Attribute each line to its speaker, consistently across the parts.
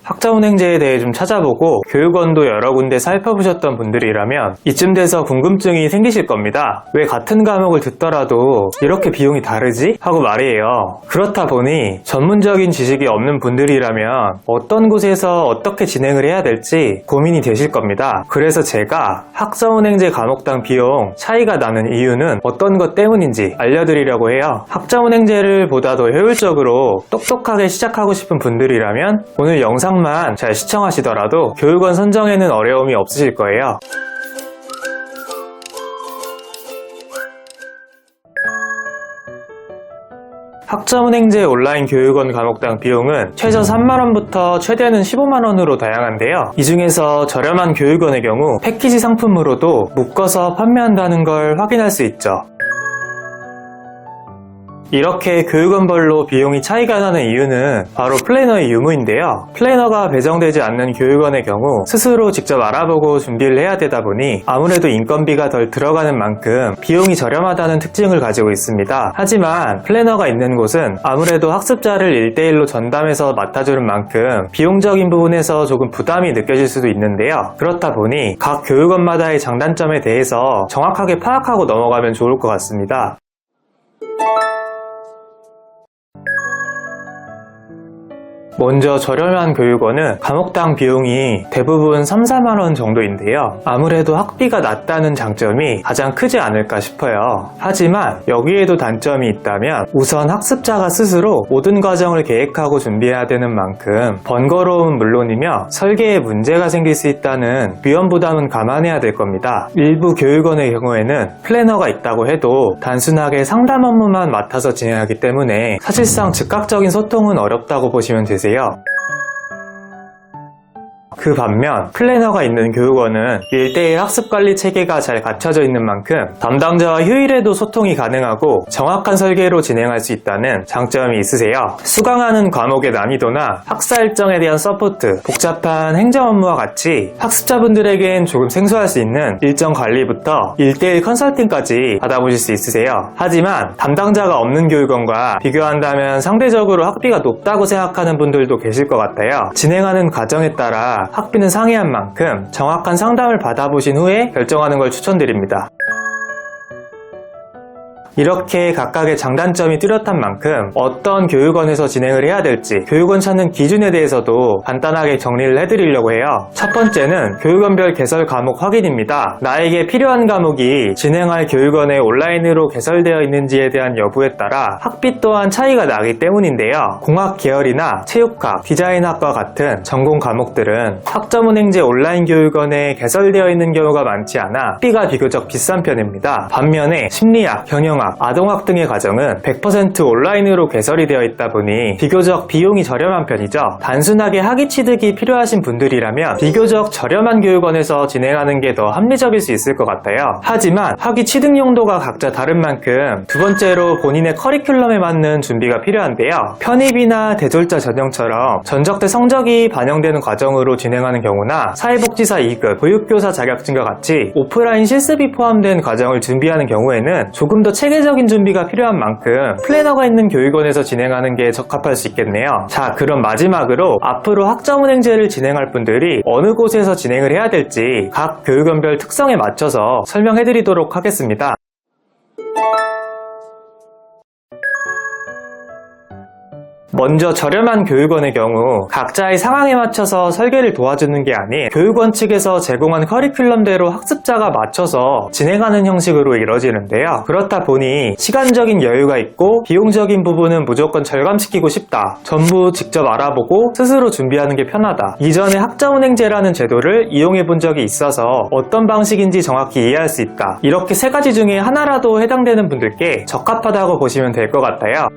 Speaker 1: 학자운행제에 대해 좀 찾아보고 교육원도 여러 군데 살펴보셨던 분들이라면 이쯤 돼서 궁금증이 생기실 겁니다. 왜 같은 과목을 듣더라도 이렇게 비용이 다르지? 하고 말이에요. 그렇다 보니 전문적인 지식이 없는 분들이라면 어떤 곳에서 어떻게 진행을 해야 될지 고민이 되실 겁니다. 그래서 제가 학자운행제 과목당 비용 차이가 나는 이유는 어떤 것 때문인지 알려드리려고 해요. 학자운행제를 보다 더 효율적으로 똑똑하게 시작하고 싶은 분들이라면 오늘 영상만 잘 시청하시더라도 교육원 선정에는 어려움이 없으실 거예요. 학자운행제 온라인 교육원 과목당 비용은 최저 3만원부터 최대는 15만원으로 다양한데요. 이 중에서 저렴한 교육원의 경우 패키지 상품으로도 묶어서 판매한다는 걸 확인할 수 있죠. 이렇게 교육원별로 비용이 차이가 나는 이유는 바로 플래너의 유무인데요. 플래너가 배정되지 않는 교육원의 경우 스스로 직접 알아보고 준비를 해야 되다 보니 아무래도 인건비가 덜 들어가는 만큼 비용이 저렴하다는 특징을 가지고 있습니다. 하지만 플래너가 있는 곳은 아무래도 학습자를 1대1로 전담해서 맡아주는 만큼 비용적인 부분에서 조금 부담이 느껴질 수도 있는데요. 그렇다 보니 각 교육원마다의 장단점에 대해서 정확하게 파악하고 넘어가면 좋을 것 같습니다. 먼저 저렴한 교육원은 과목당 비용이 대부분 3, 4만원 정도인데요. 아무래도 학비가 낮다는 장점이 가장 크지 않을까 싶어요. 하지만 여기에도 단점이 있다면 우선 학습자가 스스로 모든 과정을 계획하고 준비해야 되는 만큼 번거로움은 물론이며 설계에 문제가 생길 수 있다는 위험 부담은 감안해야 될 겁니다. 일부 교육원의 경우에는 플래너가 있다고 해도 단순하게 상담 업무만 맡아서 진행하기 때문에 사실상 즉각적인 소통은 어렵다고 보시면 되세요. 그 반면 플래너가 있는 교육원은 1대1 학습관리 체계가 잘 갖춰져 있는 만큼 담당자와 휴일에도 소통이 가능하고 정확한 설계로 진행할 수 있다는 장점이 있으세요. 수강하는 과목의 난이도나 학사 일정에 대한 서포트, 복잡한 행정 업무와 같이 학습자분들에겐 조금 생소할 수 있는 일정 관리부터 1대1 컨설팅까지 받아보실 수 있으세요. 하지만 담당자가 없는 교육원과 비교한다면 상대적으로 학비가 높다고 생각하는 분들도 계실 것 같아요. 진행하는 과정에 따라 학비는 상이한 만큼 정확한 상담을 받아보신 후에 결정하는 걸 추천드립니다. 이렇게 각각의 장단점이 뚜렷한 만큼 어떤 교육원에서 진행을 해야 될지 교육원 찾는 기준에 대해서도 간단하게 정리를 해드리려고 해요. 첫 번째는 교육원별 개설 과목 확인입니다. 나에게 필요한 과목이 진행할 교육원에 온라인으로 개설되어 있는지에 대한 여부에 따라 학비 또한 차이가 나기 때문인데요. 공학 계열이나 체육학, 디자인학과 같은 전공 과목들은 학자운행제 온라인 교육원에 개설되어 있는 경우가 많지 않아 학비가 비교적 비싼 편입니다. 반면에 심리학, 경영학, 아동학 등의 과정은 100% 온라인으로 개설이 되어 있다 보니 비교적 비용이 저렴한 편이죠. 단순하게 학위 취득이 필요하신 분들이라면 비교적 저렴한 교육원에서 진행하는 게 더 합리적일 수 있을 것 같아요. 하지만 학위 취득 용도가 각자 다른 만큼 두 번째로 본인의 커리큘럼에 맞는 준비가 필요한데요. 편입이나 대졸자 전형처럼 전적대 성적이 반영되는 과정으로 진행하는 경우나 사회복지사 2급, 보육교사 자격증과 같이 오프라인 실습이 포함된 과정을 준비하는 경우에는 조금 더 체계적인 준비가 필요한 만큼 플래너가 있는 교육원에서 진행하는 게 적합할 수 있겠네요. 자, 그럼 마지막으로 앞으로 학자운행제를 진행할 분들이 어느 곳에서 진행을 해야 될지 각 교육원별 특성에 맞춰서 설명해드리도록 하겠습니다. 먼저 저렴한 교육원의 경우 각자의 상황에 맞춰서 설계를 도와주는 게 아닌 교육원 측에서 제공한 커리큘럼대로 학습자가 맞춰서 진행하는 형식으로 이뤄지는데요. 그렇다 보니 시간적인 여유가 있고 비용적인 부분은 무조건 절감시키고 싶다, 전부 직접 알아보고 스스로 준비하는 게 편하다, 이전에 학자운행제라는 제도를 이용해 본 적이 있어서 어떤 방식인지 정확히 이해할 수 있다, 이렇게 세 가지 중에 하나라도 해당되는 분들께 적합하다고 보시면 될 것 같아요.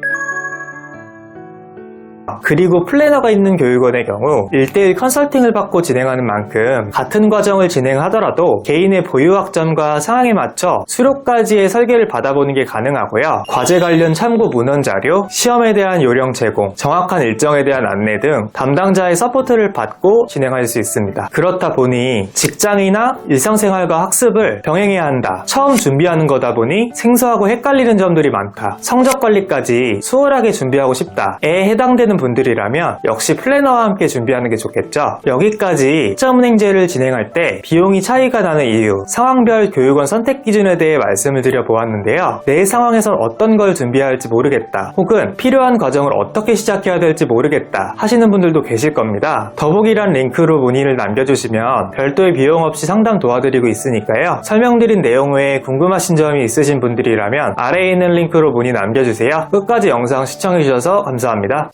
Speaker 1: 그리고 플래너가 있는 교육원의 경우 1대1 컨설팅을 받고 진행하는 만큼 같은 과정을 진행하더라도 개인의 보유학점과 상황에 맞춰 수료까지의 설계를 받아보는 게 가능하고요. 과제 관련 참고 문헌 자료, 시험에 대한 요령 제공, 정확한 일정에 대한 안내 등 담당자의 서포트를 받고 진행할 수 있습니다. 그렇다 보니 직장이나 일상생활과 학습을 병행해야 한다, 처음 준비하는 거다 보니 생소하고 헷갈리는 점들이 많다, 성적 관리까지 수월하게 준비하고 싶다에 해당되는 분들은 분들이라면 역시 플래너와 함께 준비하는 게 좋겠죠. 여기까지 투자은행제를 진행할 때 비용이 차이가 나는 이유, 상황별 교육원 선택 기준에 대해 말씀을 드려보았는데요. 내 상황에선 어떤 걸 준비해야 할지 모르겠다, 혹은 필요한 과정을 어떻게 시작해야 될지 모르겠다 하시는 분들도 계실 겁니다. 더보기란 링크로 문의를 남겨주시면 별도의 비용 없이 상담 도와드리고 있으니까요. 설명드린 내용 외에 궁금하신 점이 있으신 분들이라면 아래에 있는 링크로 문의 남겨주세요. 끝까지 영상 시청해주셔서 감사합니다.